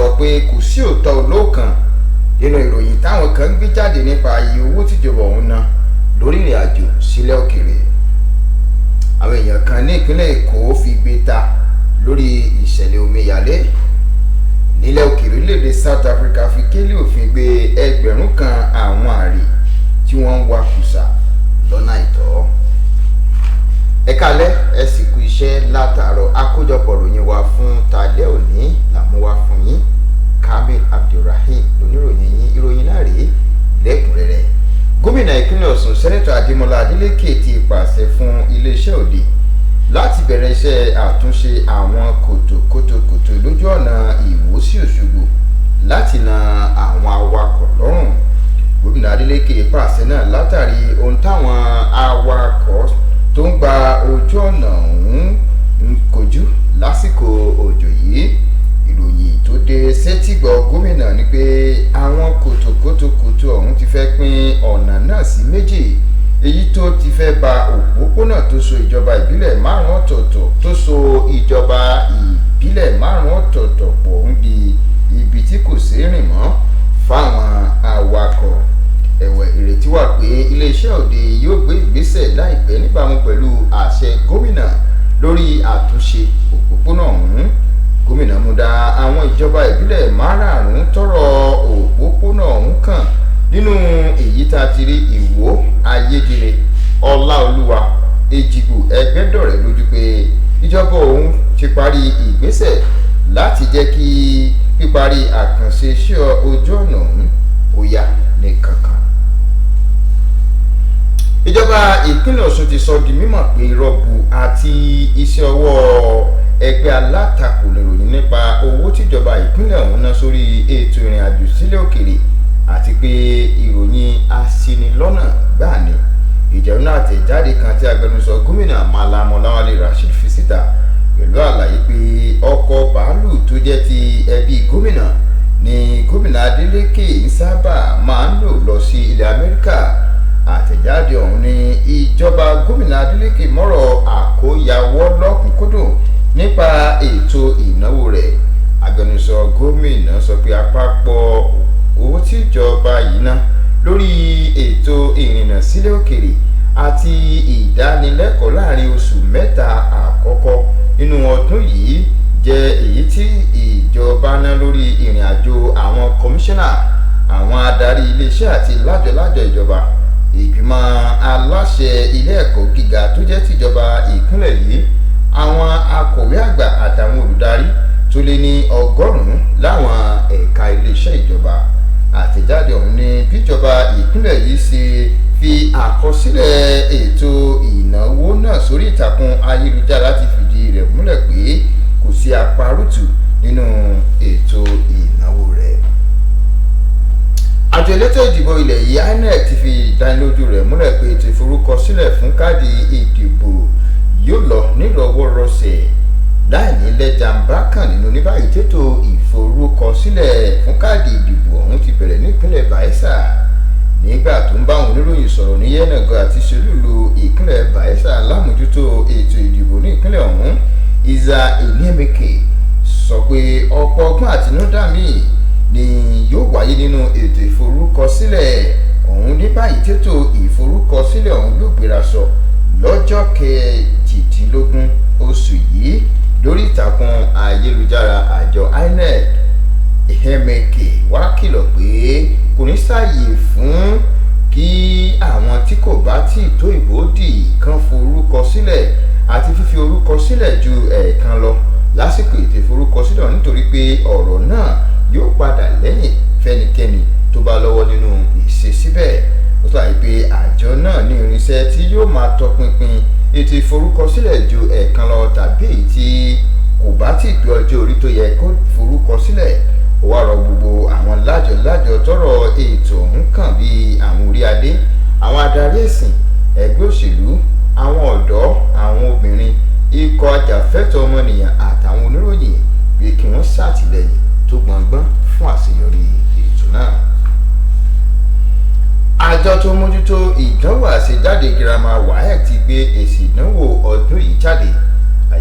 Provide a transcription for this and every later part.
sọ pé kò sí òótọ́ olóòkan nínú ìròyìn táwọn kan ń gbé jáde nípa iye owó tíjọba ọ̀hún ná lórí ìrìn àjò sílẹ̀ òkèèrè. àwọn èèyàn kan ní ìpínlẹ̀ Èkó fi gbé ta lórí ìṣẹ̀lẹ̀ omíyalé nílẹ̀ òkèèrè. Orílẹ̀-èdè South Africa fi kélé òfin gbé ẹgbẹ̀rún kan àwọn àrè tí wọ́n ń wakùsà lọ́nà àìtọ́. ẹ kálẹ́ ẹ sì kú iṣẹ́ látàárọ̀. àkójọpọ̀ ròyìn wa fún tàlẹ́ òní làmú wá fún yín. Kamil Abdulrahim lóníròyìn yín. ìròyìn náà rèé lẹ́kùnrẹ́rẹ́. gómìnà ìpínlẹ̀ Ọ̀ṣun sẹ́nẹ́tọ̀ Adémọ́lá Adeleke ti pàṣẹ fún iléeṣẹ́ òde láti bẹ̀rẹ̀ iṣẹ́ àtúnṣe àwọn kòtò lójú ọ̀nà Ìwó sí Òṣogbo láti na àwọn awakọ̀ lọ́rùn. gómìnà Adeleke pàṣẹ náà látàrí ohun táwọn awakọ̀ tó ń gba ojú ọ̀nà ọ̀hún ń kojú lásìkò òjò yìí. ìròyìn tó dé sétígbọ̀ gómìnà ni pé àwọn kòtò ọ̀hún ti fẹ́ pín ọ̀nà náà sí méjì, èyí tó ti fẹ́ ba òpópónà tó so ìjọba ìbílẹ̀ márùn-ún ọ̀tọ̀ọ̀tọ̀ pọ̀ ń di ibi tí kò sí rìn mọ́ fáwọn awakọ̀. ẹ̀wẹ̀ ìrètí wà pé iléeṣẹ́ òde yóò gbé ìgbésẹ̀ láìpẹ́ níbàámu pẹ̀lú àṣẹ gómìnà lórí àtúnṣe òpópónà ọ̀hún. gómìnà mú dá àwọn ìjọba ìbílẹ̀ márààrún tọ́rọ̀ òpópónà ọ̀hún kàn nínú èyí tá a ti rí Ìwó, Ayédèrè, Ọláolúwa, Èjìgbò, Ẹgbẹ́dọ̀rẹ́ lójú pé ìjọba òun ti parí ìgbésẹ̀ láti jẹ́ kí píparí àkànṣe iṣẹ́ ojú ọ̀nà ọ̀hún ó yá ní kankan. ìjọba ìpínlẹ̀ Ọ̀ṣun ti sọ di mímọ̀ pé rọ́bù àti iṣẹ́ ọwọ́ ẹgbẹ́ alátakò níròyìn nípa owó tíjọba ìpínlẹ̀ ọ̀hún ná sórí ètò ìrìn àjò sílẹ̀ òkèèrè àti pé ìròyìn aṣinilọ́nà gbáà ni. ìjẹun náà àtẹ̀jáde kan tí agbẹnusọ gómìnà Malam Ọláwálé Rasheed fi síta pẹ̀lú àlàyé pé ọkọ̀ bàálù tó jẹ́ ti ẹbí gómìnà ni gómìnà Adeleke ń sábà máa ń lò lọ sí ilẹ̀ Amẹ́ríkà. àtẹ̀jáde ọ̀hún ní ìjọba gómìnà Adeleke mọ́rọ̀ àkóyawọ́ lọ́kùnkúndùn nípa ètò ìnáwó rẹ̀. agbẹnusọ gómìnà sọ pé àpapọ̀ owó tí ìjọba yìí ná lórí ètò ìrìnnà sílẹ̀ òkèèrè àti ìdánilẹ́kọ̀ọ́ láàrin oṣù mẹ́ta àkọ́kọ́ nínú ọdún yìí jẹ́ èyí tí ìjọba ná lórí ìrìn àjò àwọn kọmíṣánná, àwọn adarí iléeṣẹ́ àti lájọ ìjọba, ìgbìmọ̀ aláṣẹ ilé ẹ̀kọ́ gíga tó jẹ́ tìjọba ìpínlẹ̀ yìí, àwọn akọ̀wé àgbà àtàwọn olùdarí tó lé ní 100 láwọn ẹ̀ka iléeṣẹ́ ìjọba. àtẹ̀jáde ọ̀hún ní bíjọba ìpínlẹ̀ yìí ṣe fi àkọsílẹ̀ ètò ìnáwó náà sórí ìtàkùn ayélujára láti fìdí rẹ̀ múlẹ̀ pé kò sí àparùtù nínú ètò ìnáwó rẹ̀. àjọ elétò ìdìbò ilẹ̀ yìí INEC ti fi ìdánilójú rẹ̀ múlẹ̀ pé ètò ìforúkọsílẹ̀ fún káàdì ìdìbò yóò lọ nírọ̀wọ́rọsẹ̀ láì ní lẹ́jàmbá kan nínú. ní báyìí tètò ìforúkọsílẹ̀ fún káàdì ìdìbò ọ̀hún ti bẹ̀rẹ̀ nípínlẹ̀ Bayelsa. nígbà tó ń bá àwọn oníròyìn sọ̀rọ̀ ní Yenagoa àti Solúlú ìpínlẹ̀ Bayelsa lámójútó ètò ìdìbò ní ìpínlẹ̀ ọ̀hún, Iza Enyemeke sọ pé ọ̀pọ̀ ọgbọ́n àtinúdá míì ni yóò wáyé nínú ètò ìforúkọsílẹ̀ ọ̀hún. ní báyìí tètò ìforúkọsílẹ̀ ọ̀hún yóò gbéra sọ lọ́jọ́ 18 oṣù yìí lórí ìtàkùn ayélujára àjọ INEC. Enyemeke wá kìlọ̀ pé kò ní sáàyè fún kí àwọn tí kò bá tí tó ìbò dì kan forúkọ sílẹ̀ àti fífi orúkọ sílẹ̀ ju ẹ̀ẹ̀kan lọ lásìkò ètò ìforúkọsílẹ̀ nítorí pé ọ̀rọ̀ náà yóò padà lẹ́yìn fẹ́nikẹ́ni tó bá lọ́wọ́ nínú ìṣesíbẹ̀. ó sọ pé àjọ náà ní irinṣẹ́ tí yóò máa tọpinpin ètò ìforúkọsílẹ̀ ju ẹ̀ẹ̀kan lọ tàbí èyí tí kò bá tí pé ọjọ́ orí tó yẹ kó forúkọsílẹ̀. ó wá rọ gbogbo àwọn lájọ tọ́rọ̀ ètò ọ̀hún kàn bíi àwọn orí adé, àwọn adarí ẹ̀sìn, ẹgbẹ́ òṣèlú, àwọn ọ̀dọ́, àwọn obìnrin, ikọ̀ ajàfẹ́tọ̀ọ́ ọmọnìyàn àtàwọn oníròyìn pé kí wọ́n ṣàtìlẹ́yìn tó gbọ̀ngbọ́n fún àṣeyọrí ètò náà. àjọ tó mójútó ìdánwò àṣejáde girama WAEC ti gbé èsì ìdánwò ọdún yìí jáde.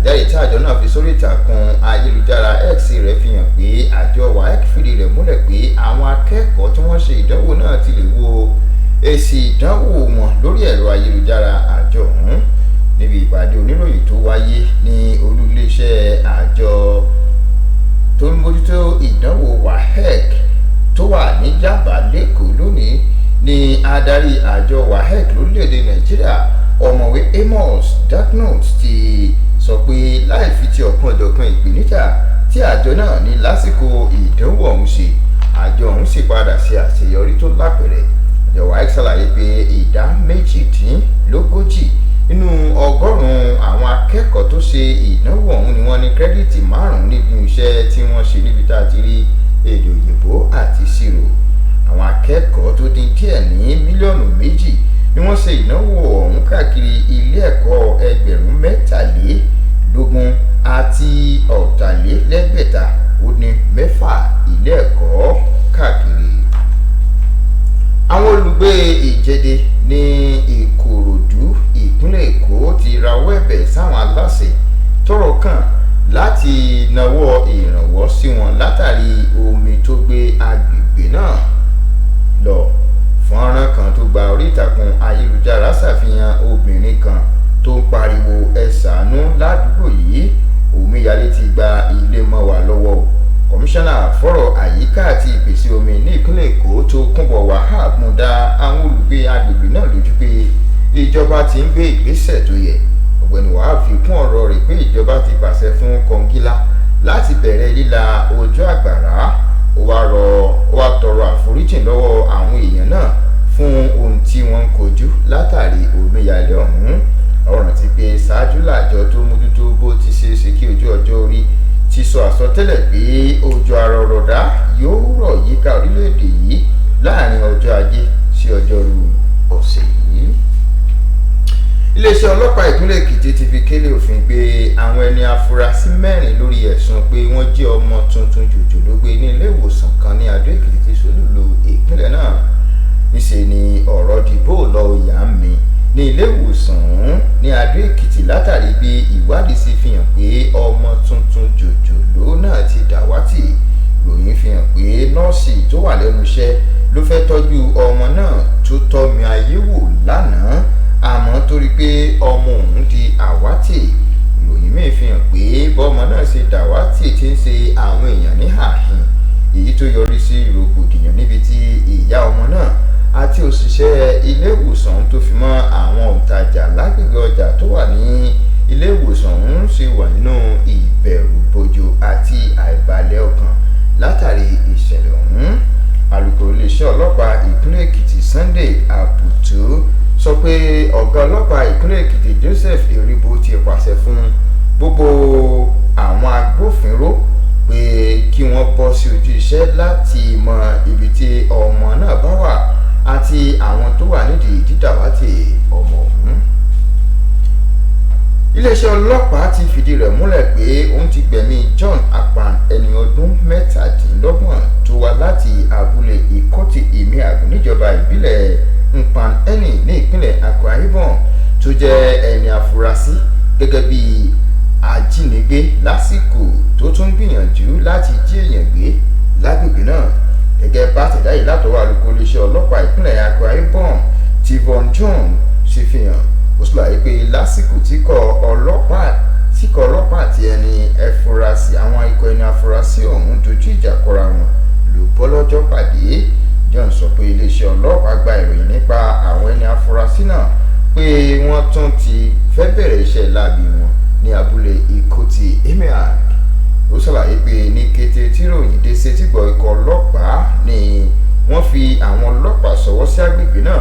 àtẹ̀jáde tí àjọ náà fi sórí ìtàkùn ayélujára X rẹ̀ fi hàn pé àjọ WAEC fìdí rẹ̀ múlẹ̀ pé àwọn akẹ́kọ̀ọ́ tí wọ́n ṣe ìdánwò náà ti lè wo èsì ìdánwò wọn lórí ẹ̀rọ ayélujára àjọ ọ̀hún níbi ìpàdé oníròyìn tó wáyé ní olú iléeṣẹ́ àjọ tó ń mójútó ìdánwò WAEC tó wà ní Yaba lẹ́kọ̀ọ́ lónìí ní adarí àjọ WAEC lórílẹ̀‐èdè Nàìjíríà ọ̀mọ̀wé Amos Darknote ti sọ pé láì fi ti ọ̀kan ìpèníjà tí àjọ náà ní lásìkò ìdánwò ọ̀hún ṣe àjọ ọ̀hún sì padà ṣe àṣeyọrí tó lápẹ̀rẹ̀. àjọ WAEC ṣàlàyé pé ìdá 38 nínú ọgọ́rùn-ún àwọn akẹ́kọ̀ọ́ tó ṣe ìdánwò ọ̀hún ni wọ́n ní kírẹ́dìtì 5 níbi iṣẹ́ tí wọ́n ṣe níbi tá a ti rí èdè òyìnbó àti ìṣirò. àwọn akẹ́kọ̀ọ́ tó dín díẹ̀ ní mílíọ̀nù 2 ni wọ́n ṣe ìdánwò ọ̀hún káàkiri ilé ẹ̀kọ́ 23,000 àti 6,606 ilé ẹ̀kọ́ káàkiri. àwọn olùgbé Ìjẹ̀dẹ̀ ní Ìkòròdú ìpínlẹ̀ Èkó ti rawọ́ ẹ̀bẹ̀ sáwọn aláṣẹ tọ́rọ̀ kàn láti nawọ́ ìrànwọ́ sí wọn látàrí omi tó gbé agbègbè náà lọ. fọ́nrán kan tó gba orí ìtàkùn ayélujára ṣàfihàn obìnrin kan tó ń pariwo ẹ ṣàánú ládùúgbò yìí omíyalé ti gba ilé mọ́ wa lọ́wọ́. kọmíṣánná fọ́rọ̀ àyíká àti ìpèsè omi ní ìpínlẹ̀ Èkó tó kúnbọ̀ Wahab mú dá àwọn olùgbé agbègbè náà lójú pé ìjọba ti ń gbé ìgbésẹ̀ tó yẹ. ọ̀gbẹ́ni Wahab fi kún ọ̀rọ̀ rẹ̀ pé ìjọba ti pàṣẹ fún kọngílá láti bẹ̀rẹ̀ líla ojú àgbàrá. ó wá tọrọ àforíjì lọ́wọ́ àwọn èèyàn náà fún ohun tí wọ́n ń kojú látàrí omíyalé ọ̀hún. ọ̀ràn ti pé ṣáájú làjọ tó mójútó bó ti ṣe é ṣe kí ojú ọjọ́ orí ti sọ àsọtẹ́lẹ̀ pé òjò àrọ̀rọ̀dá yóò rọ̀ yíká orílẹ̀-èdè yìí láàrin ọjọ́ ajé sí ọjọ́rú ọ̀sẹ̀ yìí. iléeṣẹ́ ọlọ́pàá ìpínlẹ̀ Èkìtì ti fi kélé òfin gbé àwọn ẹni afurasí 4 lórí ẹ̀sùn pé wọ́n jí ọmọ tuntun jòjòló gbé ní ilé ìwòsàn kan ní Adó Èkìtì tí ṣolúlu ìpínlẹ̀ náà. níṣẹ́ ni ọ̀rọ̀ dìbò lọ ìyá mi ní ilé ìwòsàn ọ̀hún ní Adó Èkìtì látàrí bí ìwádìí sì fi hàn pé ọmọ tuntun jòjòló náà ti dàwátì. ìròyìn fi hàn pé nọ́ọ̀sì tó wà lẹ́nu iṣẹ́ ló fẹ́ tọ́jú ọmọ náà tó tọ́mi ayé wò lánàá àmọ́ torí pé ọmọ òun di àwátì. ìròyìn míì fi hàn pé bọ́mọ náà ṣe dàwátì ti ń ṣe àwọn èèyàn ní àhìn èyí tó yọrí sí rògbòdìyàn níbi tí ìyá ọmọ náà àti òṣìṣẹ́ ilé ìwòsàn tó fi mọ́ àwọn òǹtajà lágbègbè ọjà tó wà ní ilé ìwòsàn ọ̀hún ṣe wà nínú ìbẹ̀rùbojo àti àìbalẹ̀ ọkàn látàrí ìṣẹ̀lẹ̀ ọ̀hún. alukoro iléeṣẹ́ ọlọ́pàá ìpínlẹ̀ Èkìtì Sunday Abutu sọ pé ọ̀gá ọlọ́pàá ìpínlẹ̀ Èkìtì Joseph Eribo ti pàṣẹ fún gbogbo àwọn agbófinró pé kí wọ́n bọ́ sí ojú iṣẹ́ láti mọ ibi tí ọmọ náà bá wà àti àwọn tó wà nídìí dídàwátì ọmọ ọ̀hún. iléeṣẹ́ ọlọ́pàá ti fìdí rẹ̀ múlẹ̀ pé òun ti gbẹ̀mí John Akpan ẹni ọdún 27 tó wá láti abúlé Ìkọ́tì Ìmíàgùn níjọba ìbílẹ̀ Nkpan-Eni ní ìpínlẹ̀ Akwa Ibom tó jẹ́ ẹni afurasí gẹ́gẹ́ bí ajínigbé lásìkò tó tún gbìyànjú láti jí èèyàn gbé lágbègbè náà. gẹ́gẹ́ bá tẹ̀dáyé látọwọ́ alukoro iléeṣẹ́ ọlọ́pàá ìpínlẹ̀ Akwa Ibom Tivon John ṣe fi hàn. ó ṣàlàyé pé lásìkò tíkọ̀ ọlọ́pàá àti àwọn ikọ̀ ẹni afurasí ọ̀hún dojú ìjà kọra wọn ló bọ́ lọ́jọ́ pàdé. John sọ pé iléeṣẹ́ ọlọ́pàá gba ìròyìn nípa àwọn ẹni afurasí náà pé wọ́n tún ti fẹ́ bẹ̀rẹ̀ iṣẹ́ láabi wọn ní abúlé Ìkọ́tì Ìmíàgùn. ó ṣàlàyé pé ní kété tí ìròyìn dé sétígbọ̀ ikọ̀ ọlọ́pàá ni wọ́n fi àwọn ọlọ́pàá ṣọwọ́ sí agbègbè náà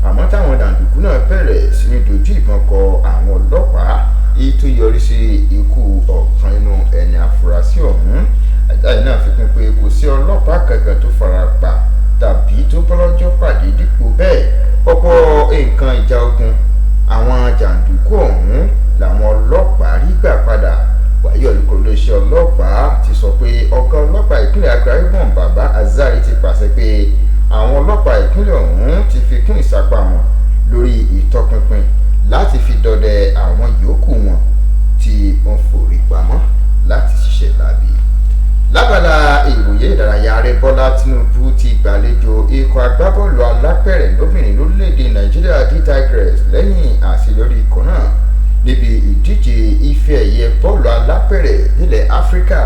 àmọ́ táwọn jàǹdùkú náà bẹ̀rẹ̀ sí ní dojú ìbọn kọ àwọn ọlọ́pàá èyí tó yọrí sí ikú ọ̀kan nínú ẹni afurasí ọ̀hún. àjáde náà fi kún pé kò sí ọlọ́pàá kankan tó fara pa tàbí tó bọ́lọ́jọ́ pàdé dípò bẹ́ẹ̀ ọ̀pọ̀ nǹkan ìjà ogun àwọn jàǹdùkú ọ̀hún làwọn ọlọ́pàá rí gbà padà. wàyí olùkọ́ iléeṣẹ́ ọlọ́pàá ti sọ pé ọ̀gá ọlọ́pàá ìpínlẹ̀ Akwa Ibom Baba Azari ti pàṣẹ pé àwọn ọlọ́pàá ìpínlẹ̀ ọ̀hún ti fi kún ìsapá wọn lórí ìtọpinpin láti fi dọdẹ àwọn yòókù wọn tí wọ́n ti gbàlejò ikọ̀ agbábọ́ọ̀lù alápẹ̀rẹ̀ lóbìnrin lórílẹ̀‐èdè Nàìjíríà D Tigers lẹ́yìn àṣeyọrí ikọ̀ náà níbi ìdíje ife ẹ̀yẹ bọ́ọ̀lù alápẹ̀rẹ̀ nílẹ̀ Áfíríkà.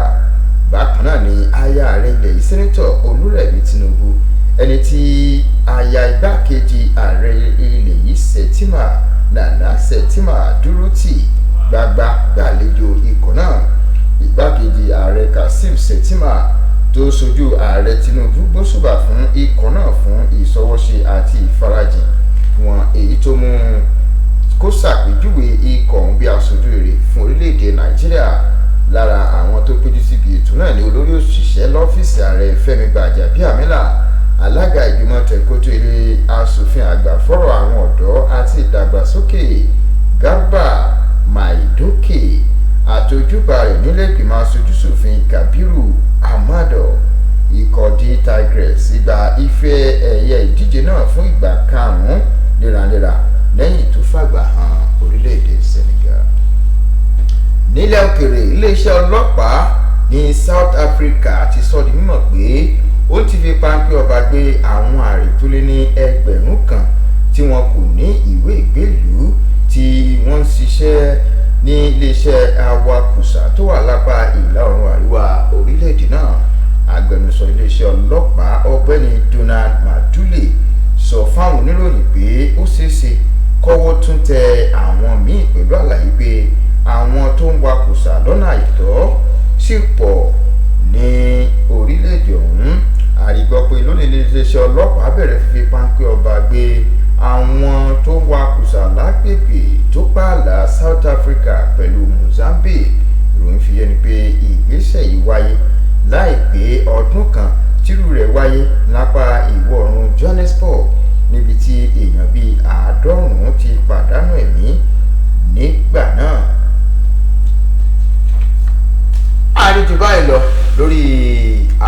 Bákan náà ni aya ààrẹ ilẹ̀ yìí sẹ́nẹ́tọ̀ Olúrẹ̀mí Tinubu, ẹni tí aya igbákejì ààrẹ ilẹ̀ yìí Sẹ̀tìmà Nana Sẹ̀tìmà dúró tì gbagba gbàlejò ikọ̀ náà. Igbákejì ààrẹ Kasim Sẹ̀tìmà tó sojú ààrẹ Tinubu gbósùbà fún ikọ̀ náà fún ìṣọwọ́ṣe àti ìfarajìn wọn, èyí tó mú kó ṣàpèjúwe ikọ̀ ọ̀hún bí aṣojú rere fún orílẹ̀-èdè Nàìjíríà. Lára àwọn tó péjú síbi ètò náà ni olórí òṣìṣẹ́ lọ́fíìsì ààrẹ Fẹ́mi Gbàjàbíàmílà, alága ìgbìmọ̀ tẹ̀kótó ilé asòfin àgbà fọ́rọ̀ àwọn ọ̀dọ́ àti ìdàgbàsókè Garba Maidoke, àtojúbà rẹ̀ nílé ìgbìmọ̀ aṣojúṣòfin Kabiru Amado. Ikọ̀ D Tigers gba ife ẹ̀yẹ ìdíje náà fún ìgbà karùn-ún léraléra lẹ́yìn tó fàgbà hàn orílẹ̀-èdè Senegal. Nílẹ̀ òkèrè, iléeṣẹ́ ọlọ́pàá ní South Africa ti sọ di mímọ̀ pé ó ti fi páńpẹ́ ọba gbé àwọn ààrẹ tó lé ní ẹgbẹ̀rún kan tí wọn kò ní ìwé ìgbélùú tí wọ́n ń ṣiṣẹ́ ní iléeṣẹ́ awakùsà tó wà lápá ìlà oòrùn àríwá orílẹ̀-èdè náà. Agbẹnusọ iléeṣẹ́ ọlọ́pàá ọ̀gbẹ́ni Donald Madule sọ fáwọn oníròyìn pé ó ṣeéṣe kọ́wọ́ tún tẹ àwọn míì pẹ̀lú àlàyé pé àwọn tó ń wakùsà lọ́nà àìtọ́ sì pọ̀ ní orílẹ̀-èdè ọ̀hún. Àrígbọ́ pé lónìí iléeṣẹ́ ọlọ́pàá bẹ̀rẹ̀ fífi páńpẹ́ ọba gbé àwọn tó ń wakùsà lágbègbè tó pààlà South Africa pẹ̀lú Mozambique. Ìròyìn fi yé ni pé ìgbésẹ̀ yìí wáyé láìpé ọdún kan tírú rẹ̀ wáyé lápá ìwọ̀ oòrùn Johannesburg, níbi tí èèyàn bíi 90 ti pàdánù ẹ̀mí nígbà náà. Àríjù báyìí lọ lórí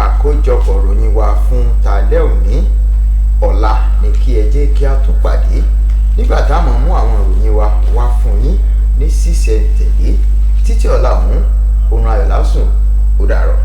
àkójọpọ̀ ìròyìn wa fún tàlẹ́ òní. Ọ̀la ni kí ẹ jẹ́ kí a tún pàdé nígbà táwọn mú àwọn ìròyìn wa wá fún yín ní sísẹ̀ntẹ̀lé. Títí ọ̀la ọ̀hún, oorun ayọ̀ lásùn, ó dàárọ̀.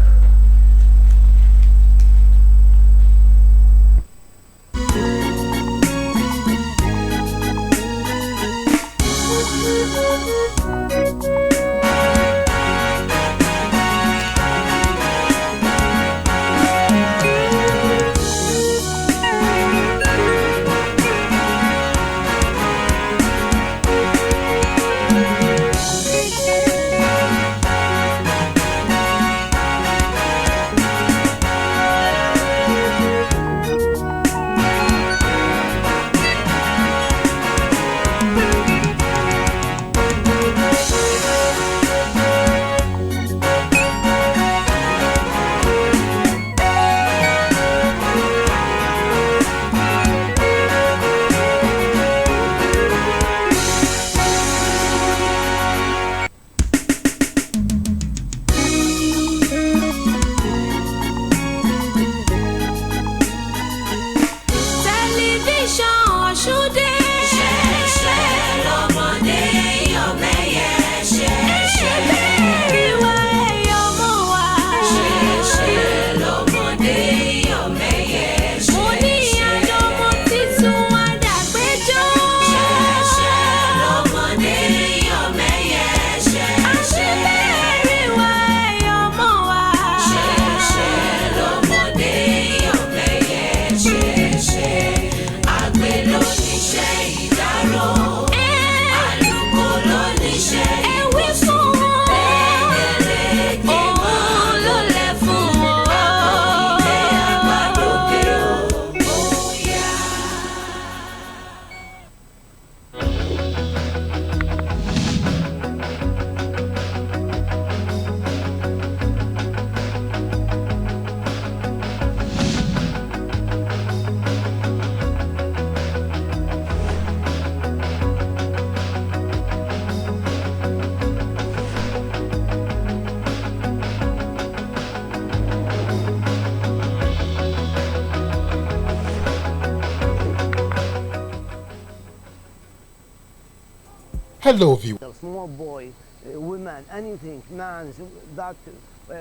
Hello, viewers. Small boy, women, anything, men's, that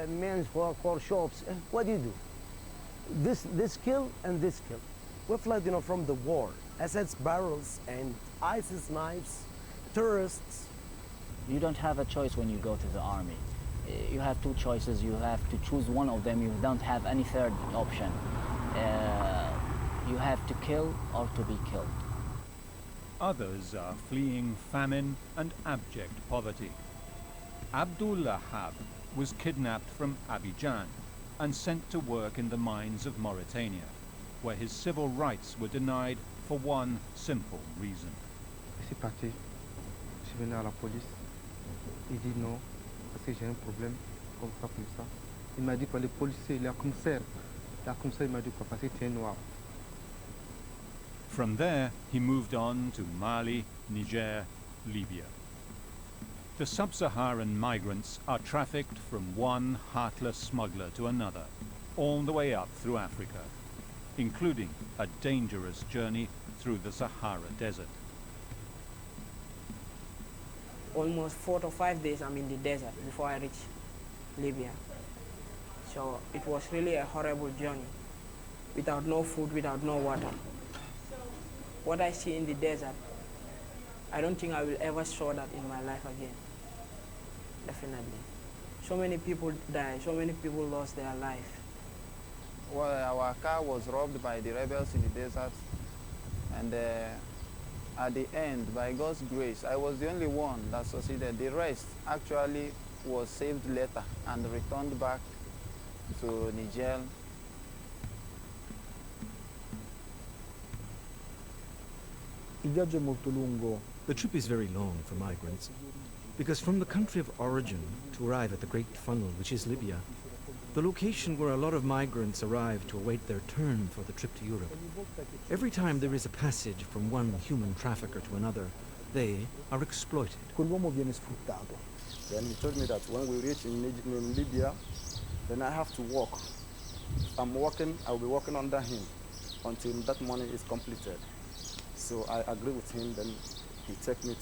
men's for shops. What do you do? This kill and this kill. We fled, from the war. Assad's barrels and ISIS knives, terrorists. You don't have a choice when you go to the army. You have two choices. You have to choose one of them. You don't have any third option. You have to kill or to be killed. Others are fleeing famine and abject poverty. Abdul Lahab was kidnapped from Abidjan and sent to work in the mines of Mauritania, where his civil rights were denied for one simple reason. Je suis parti, je suis venu à la police. Il dit non, parce que j'ai un problème, comme ça. Il m'a dit que le policier, le commissaire, il m'a dit que parce que tu es noir. From there, he moved on to Mali, Niger, Libya. The sub-Saharan migrants are trafficked from one heartless smuggler to another, all the way up through Africa, including a dangerous journey through the Sahara Desert. Almost 4 to 5 days I'm in the desert before I reach Libya. So it was really a horrible journey, without no food, without no water. What I see in the desert, I don't think I will ever saw that in my life again. Definitely. So many people died, so many people lost their life. Well, our car was robbed by the rebels in the desert, and at the end, by God's grace, I was the only one that succeeded. The rest actually was saved later and returned back to Niger. The trip is very long for migrants, because from the country of origin to arrive at the Great Funnel, which is Libya, the location where a lot of migrants arrive to await their turn for the trip to Europe. Every time there is a passage from one human trafficker to another, they are exploited. Quell'uomo viene sfruttato. Then he told me that when we reach in Libya, then I have to walk. I will be walking under him until that money is completed. So I agree with him, then he take me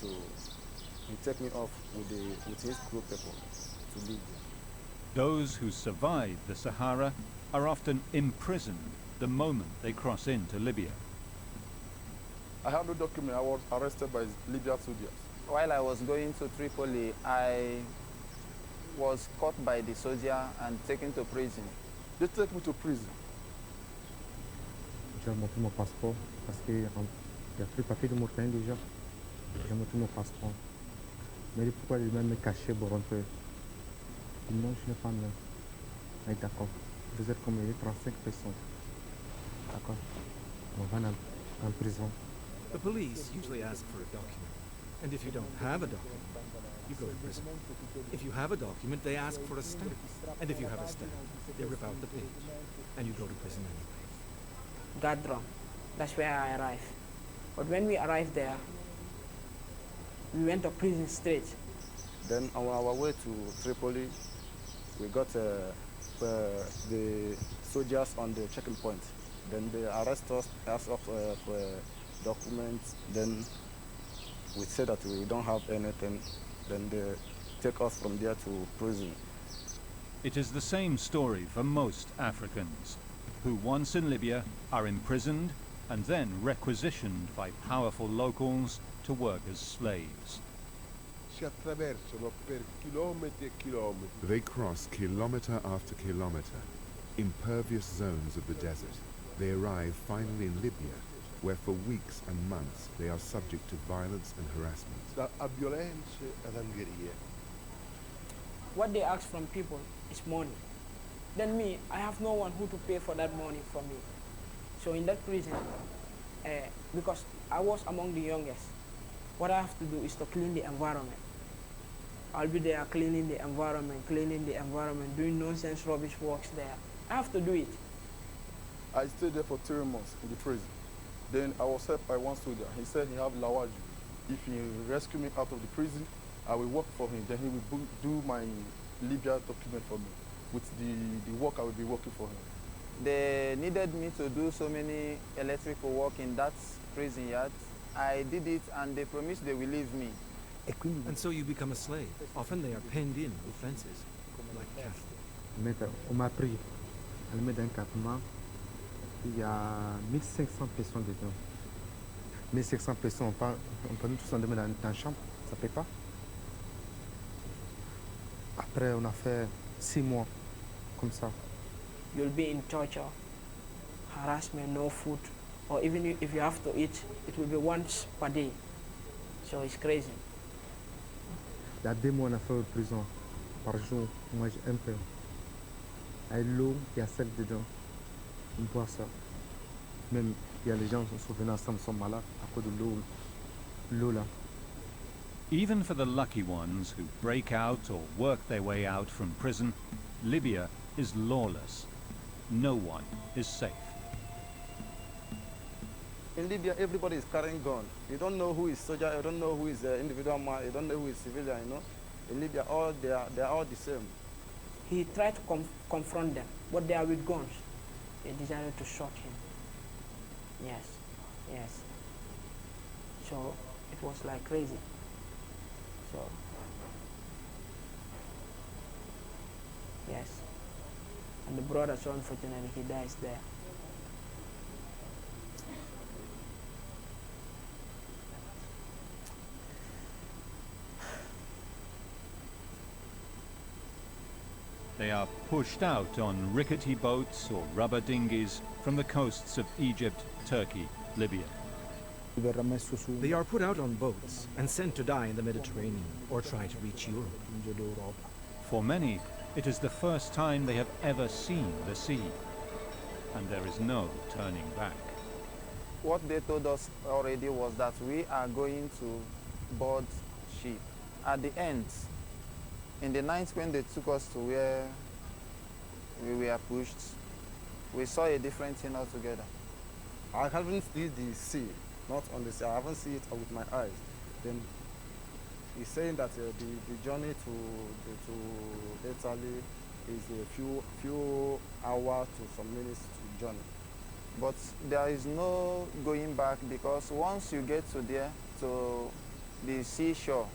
off with his group people to Libya. Those who survive the Sahara are often imprisoned the moment they cross into Libya. I have no document. I was arrested by Libya soldiers. While I was going to Tripoli, I was caught by the soldier and taken to prison. They took me to prison. J'ai montré mon passeport parce qu'il y a plus de papier de Mauritanie déjà. J'ai montré mon passeport. Mais pourquoi il m'a caché pour rentrer? Non, je n'ai pas de... Mais d'accord. Vous êtes comme 35 personnes. D'accord. On va en prison. The police usually ask for a document, and if you don't have a document, you go to prison. If you have a document, they ask for a stamp, and if you have a stamp, they rip out the page, and you go to prison anyway. Gadron, that's where I arrived. But when we arrived there, we went to prison straight. Then on our way to Tripoli, we got the soldiers on the checking point. Then they arrest us, ask us for documents. Then we say that we don't have anything. Then they take us from there to prison. It is the same story for most Africans, who once in Libya are imprisoned and then requisitioned by powerful locals to work as slaves. They cross kilometer after kilometer, impervious zones of the desert. They arrive finally in Libya, where for weeks and months they are subject to violence and harassment. What they ask from people is money. Then me, I have no one who to pay for that money for me. So in that prison, because I was among the youngest, what I have to do is to clean the environment. I'll be there cleaning the environment, doing nonsense rubbish works there. I have to do it. I stayed there for 3 months in the prison. Then I was helped by one soldier. He said he have Lawaju. If he rescue me out of the prison, I will work for him. Then he will do my Libya document for me. With the work, I will be working for him. They needed me to do so many electrical work in that prison yard. I did it and they promised they will leave me. And so you become a slave. Often they are penned in with fences, like cattle. On m'a pris. Elle met dans un campement. Il y a 1500 personnes dedans. 1500 personnes, on peut nous tous enlever dans une chambre, ça ne paye pas. Après, on a fait 6 mois comme ça. You'll be in torture, harassment, no food, or even if you have to eat, it will be once per day. So it's crazy. Il y a 2 mois, on a fait en prison. Par jour, on mange un peu. Avec l'eau, il y a sel dedans. On boit ça. Même, il y a les gens qui sont venus ensemble, sont malades à cause de l'eau là. Even for the lucky ones who break out or work their way out from prison, Libya is lawless. No one is safe. In Libya, everybody is carrying gun. You don't know who is soldier, you don't know who is individual man, you don't know who is civilian, you know. In Libya, they are all the same. He tried to confront them, but they are with guns. They decided to shoot him. Yes, yes. So it was like crazy. So, yes. And the brother, so unfortunately, he dies there. They are pushed out on rickety boats or rubber dinghies from the coasts of Egypt, Turkey, Libya. They are put out on boats and sent to die in the Mediterranean or try to reach Europe. For many, it is the first time they have ever seen the sea, and there is no turning back. What they told us already was that we are going to board ship. At the end, in the night when they took us to where we were pushed, we saw a different thing altogether. I haven't seen the sea, not on the sea. I haven't seen it with my eyes. Then he's saying that the journey to Italy is a few hours to some minutes to journey. But there is no going back, because once you get to there, to the seashore,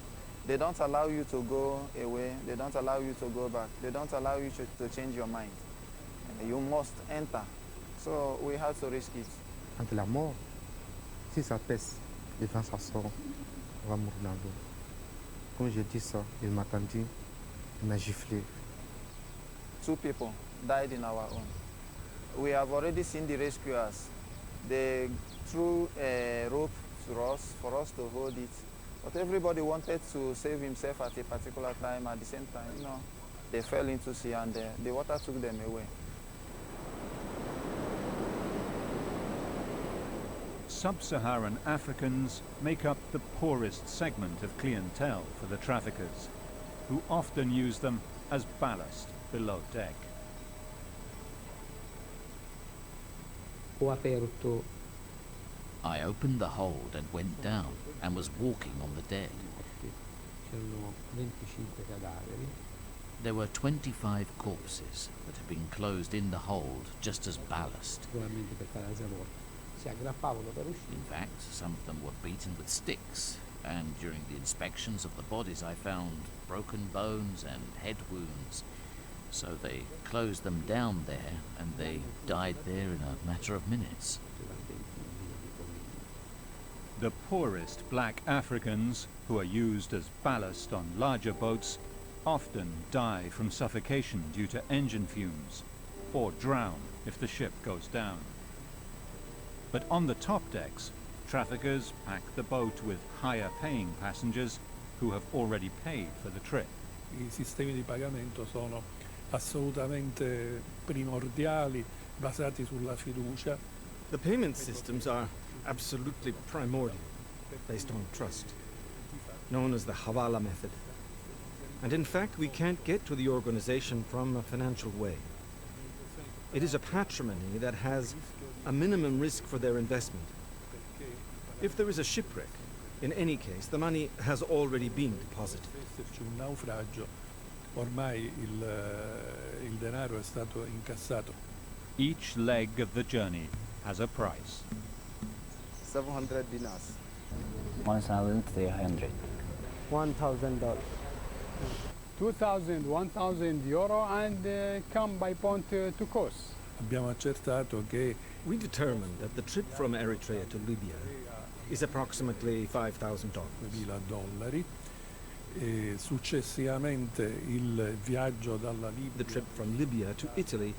they don't allow you to go away, they don't allow you to go back, they don't allow you to change your mind. You must enter. So we had to risk it. Entre la mort, si ça pèse, le vent ça sort, on va mourir dans l'eau. Comme j'ai dit ça, il m'a tendu, il m'a giflé. 2 people died in our own. We have already seen the rescuers. They threw a rope to us for us to hold it. But everybody wanted to save himself at a particular time. At the same time, you know, they fell into sea and the water took them away. Sub-Saharan Africans make up the poorest segment of clientele for the traffickers, who often use them as ballast below deck. I opened the hold and went down and was walking on the dead. There were 25 corpses that had been closed in the hold just as ballast. In fact, some of them were beaten with sticks, and during the inspections of the bodies I found broken bones and head wounds. So they closed them down there, and they died there in a matter of minutes. The poorest black Africans, who are used as ballast on larger boats, often die from suffocation due to engine fumes, or drown if the ship goes down. But on the top decks, traffickers pack the boat with higher-paying passengers who have already paid for the trip. I sistemi di pagamento sono assolutamente primordiali, basati sulla fiducia. The payment systems are absolutely primordial, based on trust, known as the Hawala method. And in fact, we can't get to the organization from a financial way. It is a patrimony that has a minimum risk for their investment. If there is a shipwreck, in any case, the money has already been deposited. Esserci un naufragio, ormai il denaro è stato incassato. Each leg of the journey has a price. 700 dinars. 1,300. $1,000. 2,000, 1,000 euro, and come by point to coast. Abbiamo accertato che We determined that the trip from Eritrea to Libya is approximately $5,000. $2.000 e successivamente il viaggio dalla Libia. The trip from Libya to Italy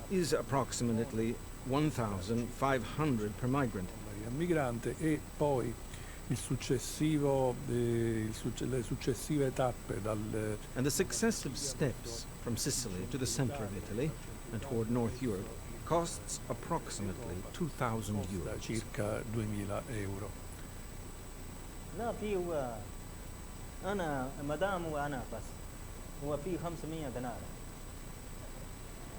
is approximately 1,500 per migrant. Migrante e poi le successive tappe and the successive steps from Sicily to the center of Italy and toward North Europe costs approximately €2,000. Circa 2.000 euro. لا في هو أنا مدام وأنا بس هو في 500 دينار.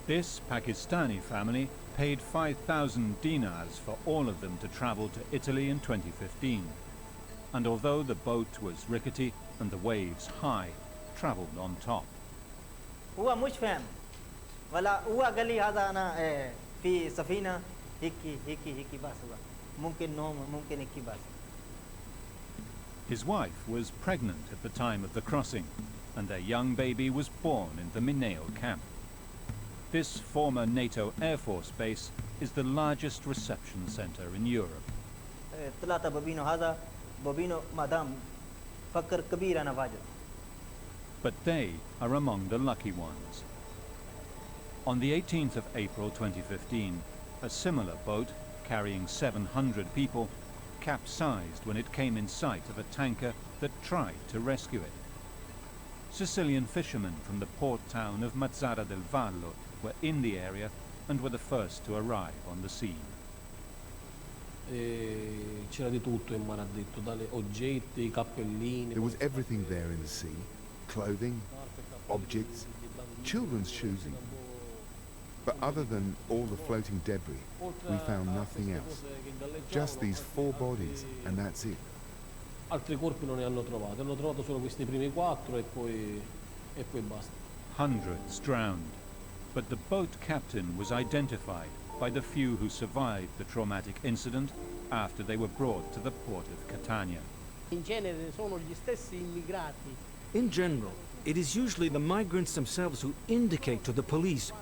This Pakistani family paid 5,000 dinars for all of them to travel to Italy in 2015. And although the boat was rickety and the waves high, traveled on top. هو مش فاهم ولا هو قال لي هذا أنا في سفينة هيك بس هو ممكن نوم ممكن هيك بس. His wife was pregnant at the time of the crossing, and their young baby was born in the Mineo camp. This former NATO Air Force base is the largest reception center in Europe. ثلاثة بابينو هذا بابينو مدام فكر كبير أنا واجد. But they are among the lucky ones. On the 18th of April 2015, a similar boat carrying 700 people capsized when it came in sight of a tanker that tried to rescue it. Sicilian fishermen from the port town of Mazara del Vallo were in the area and were the first to arrive on the scene. C'era di tutto in mare, ha detto, dalle oggetti, cappellini. There was everything there in the sea: clothing, objects, children's shoes even. But other than all the floating debris, we found nothing else. Just these 4 bodies, and that's it. Altri corpi non ne hanno trovato. Hanno trovato solo questi primi 4 e poi basta. Hundreds drowned, but the boat captain was identified by the few who survived the traumatic incident after they were brought to the port of Catania. In genere sono gli stessi immigrati. In general, it is usually the migrants themselves who indicate to the police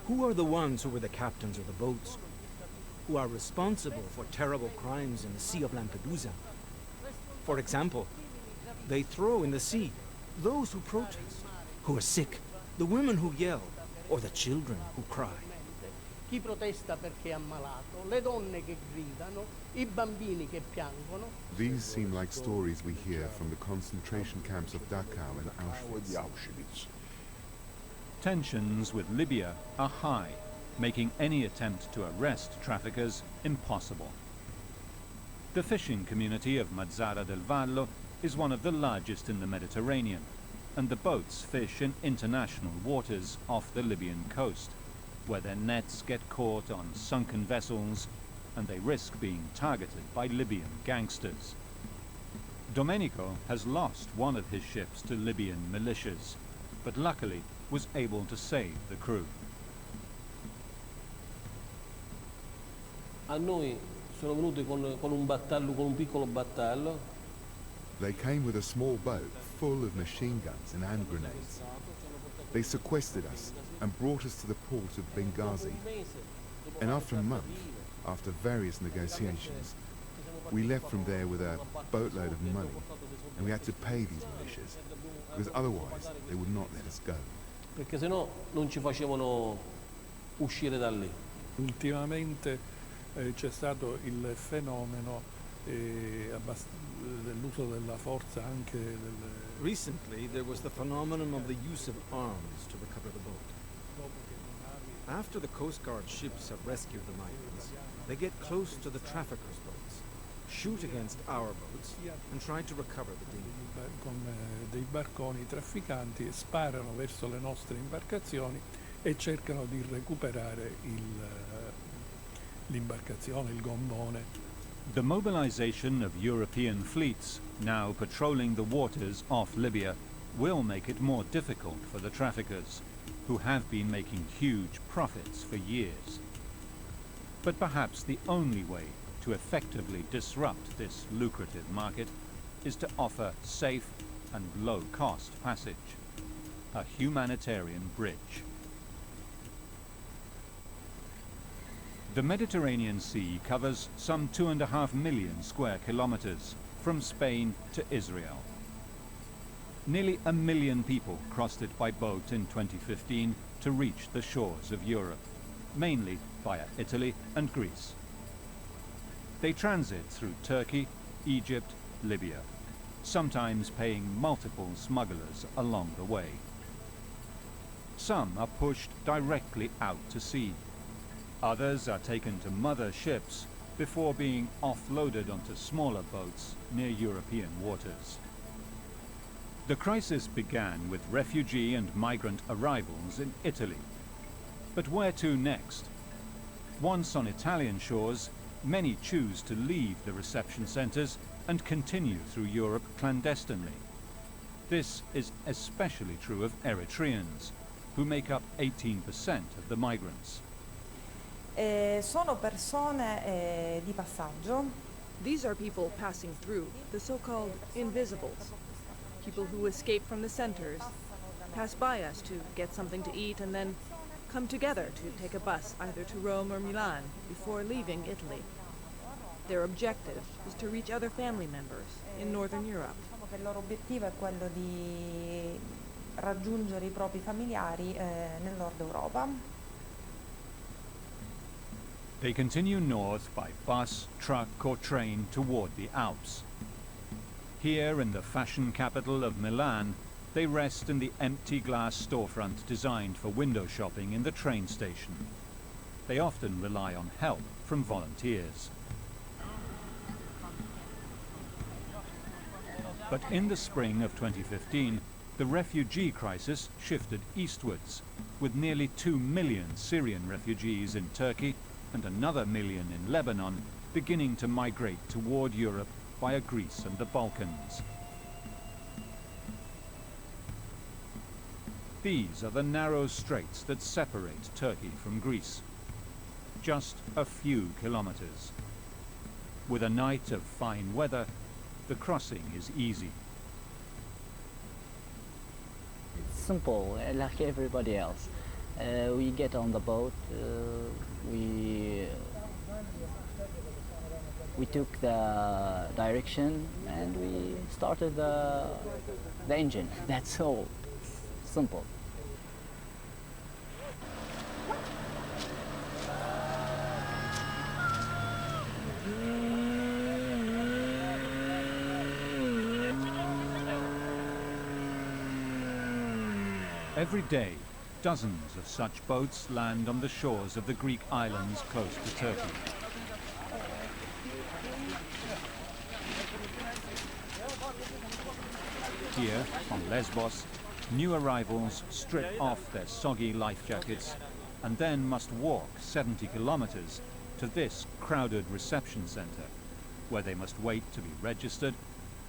who are the ones who were the captains of the boats, who are responsible for terrible crimes in the Sea of Lampedusa. For example, they throw in the sea those who protest, who are sick, the women who yell, or the children who cry. Chi protesta perché è ammalato, le donne che gridano, I bambini che piangono. These seem like stories we hear from the concentration camps of Dachau and Auschwitz. Tensions with Libya are high, making any attempt to arrest traffickers impossible. The fishing community of Mazara del Vallo is one of the largest in the Mediterranean, and the boats fish in international waters off the Libyan coast, where their nets get caught on sunken vessels and they risk being targeted by Libyan gangsters. Domenico has lost one of his ships to Libyan militias, but luckily was able to save the crew. A noi sono venuti con un battello, con un piccolo battello. They came with a small boat full of machine guns and hand grenades. They sequestered us and brought us to the port of Benghazi. And after a month, after various negotiations, we left from there with a boatload of money, and we had to pay these militias, because otherwise they would not let us go. Perché sennò non ci facevano uscire da lì. Ultimamente c'è stato il fenomeno dell'uso della forza anche Recently, there was the phenomenon of the use of arms to recover the boat. After the Coast Guard ships have rescued the migrants, they get close to the traffickers' boats, shoot against our boats, and try to recover the dinghy. Con dei barconi trafficanti sparano verso le nostre imbarcazioni e cercano di recuperare l'imbarcazione, il gommone. The mobilization of European fleets now patrolling the waters off Libya will make it more difficult for the traffickers, who have been making huge profits for years. But perhaps the only way to effectively disrupt this lucrative market is to offer safe and low-cost passage, a humanitarian bridge. The Mediterranean Sea covers some 2.5 million square kilometers from Spain to Israel. Nearly 1 million people crossed it by boat in 2015 to reach the shores of Europe, mainly via Italy and Greece. They transit through Turkey, Egypt, Libya, sometimes paying multiple smugglers along the way. Some are pushed directly out to sea. Others are taken to mother ships before being offloaded onto smaller boats near European waters. The crisis began with refugee and migrant arrivals in Italy. But where to next? Once on Italian shores, many choose to leave the reception centres and continue through Europe clandestinely. This is especially true of Eritreans, who make up 18% of the migrants. Sono persone di passaggio. These are people passing through, the so-called invisibles. People who escape from the centers, pass by us to get something to eat, and then come together to take a bus either to Rome or Milan before leaving Italy. Their objective is to reach other family members in Northern Europe. Il loro obiettivo è quello di raggiungere i propri familiari nel nord Europa. They continue north by bus, truck or train toward the Alps. Here in the fashion capital of Milan, they rest in the empty glass storefront designed for window shopping in the train station. They often rely on help from volunteers. But in the spring of 2015, the refugee crisis shifted eastwards, with nearly 2 million Syrian refugees in Turkey and another million in Lebanon beginning to migrate toward Europe via Greece and the Balkans. These are the narrow straits that separate Turkey from Greece. Just a few kilometers. With a night of fine weather, the crossing is easy. It's simple, like everybody else. We get on the boat, we took the direction and we started the engine. That's all. Simple. Every day, dozens of such boats land on the shores of the Greek islands close to Turkey. Here, on Lesbos, new arrivals strip off their soggy life jackets and then must walk 70 kilometers to this crowded reception center, where they must wait to be registered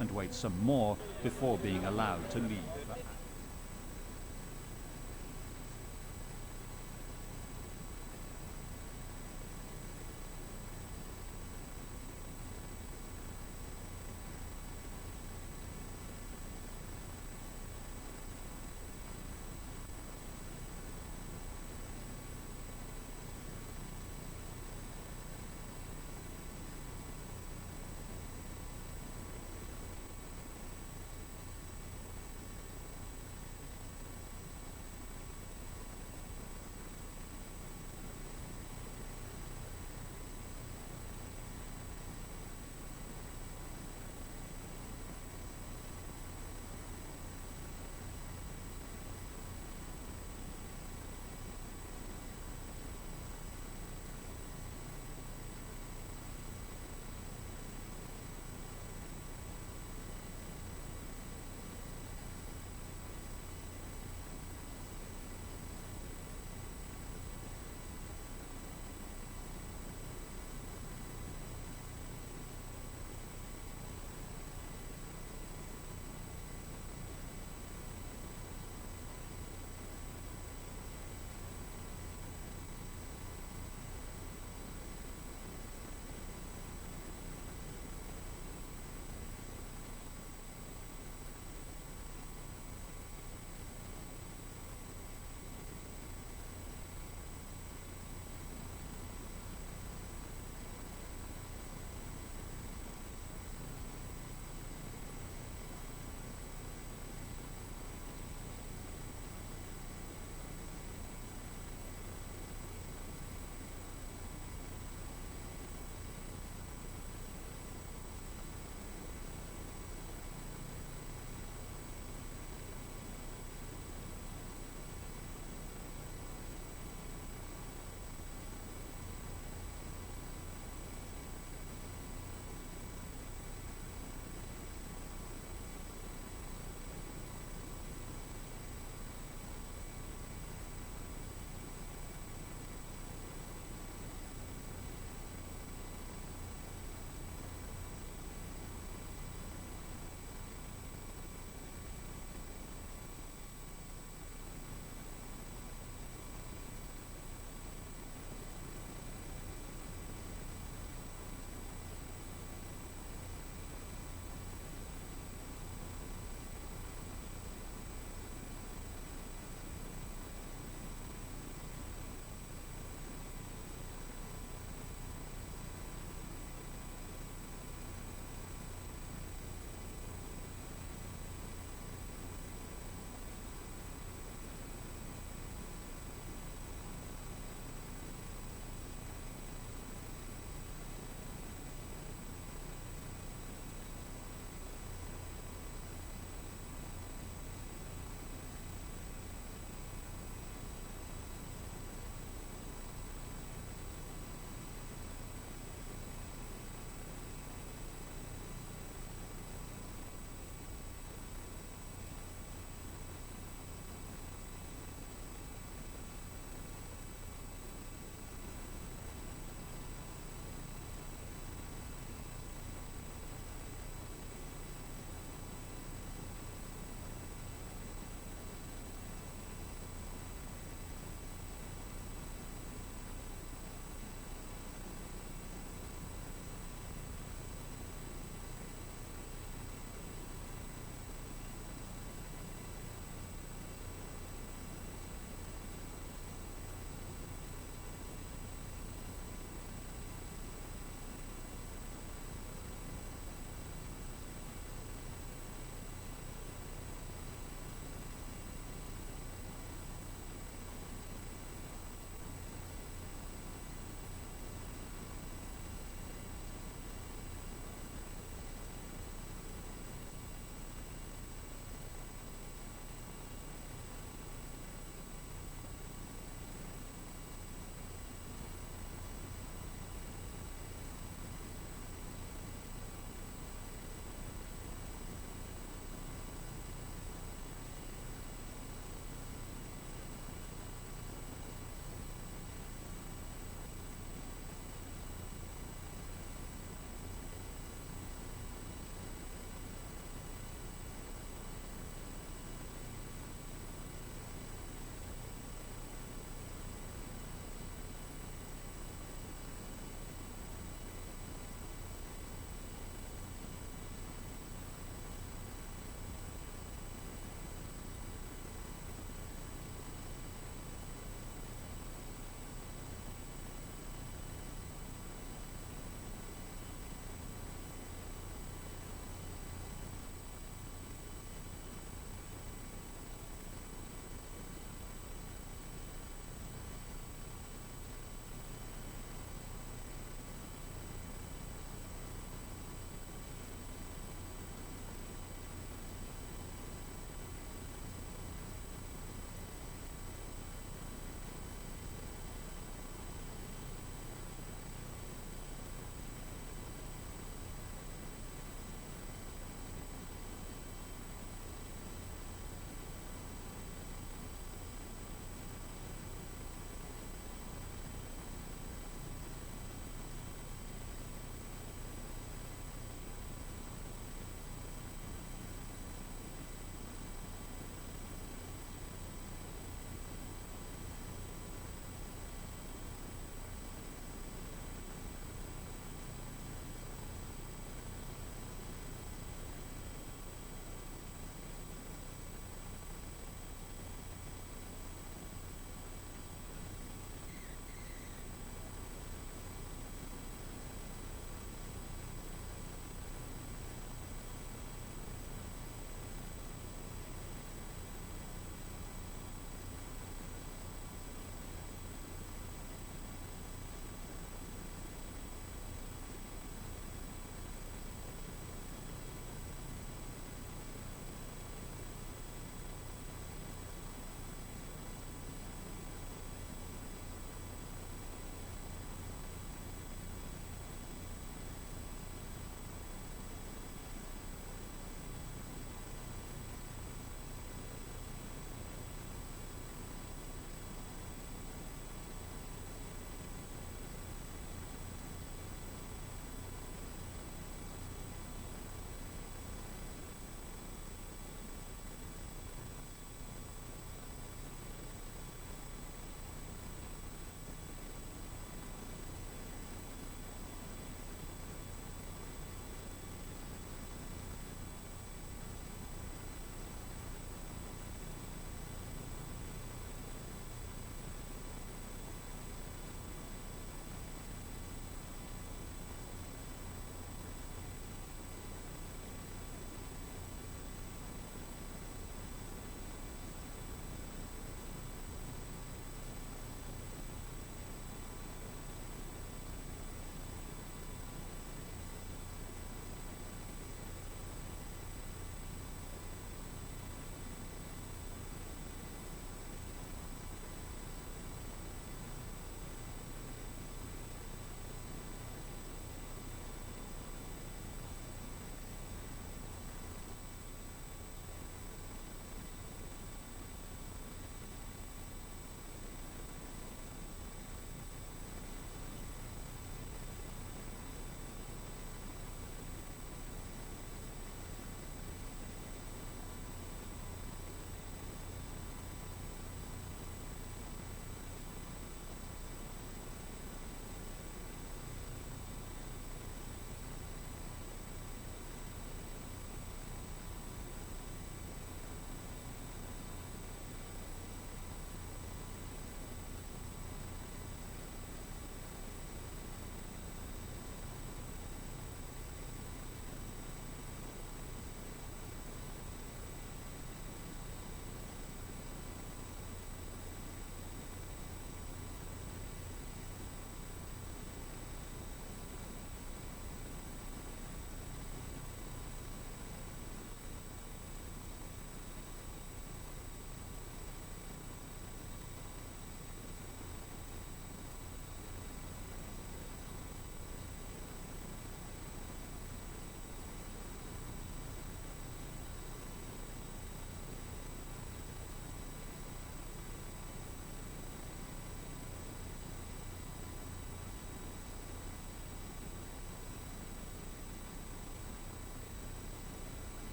and wait some more before being allowed to leave.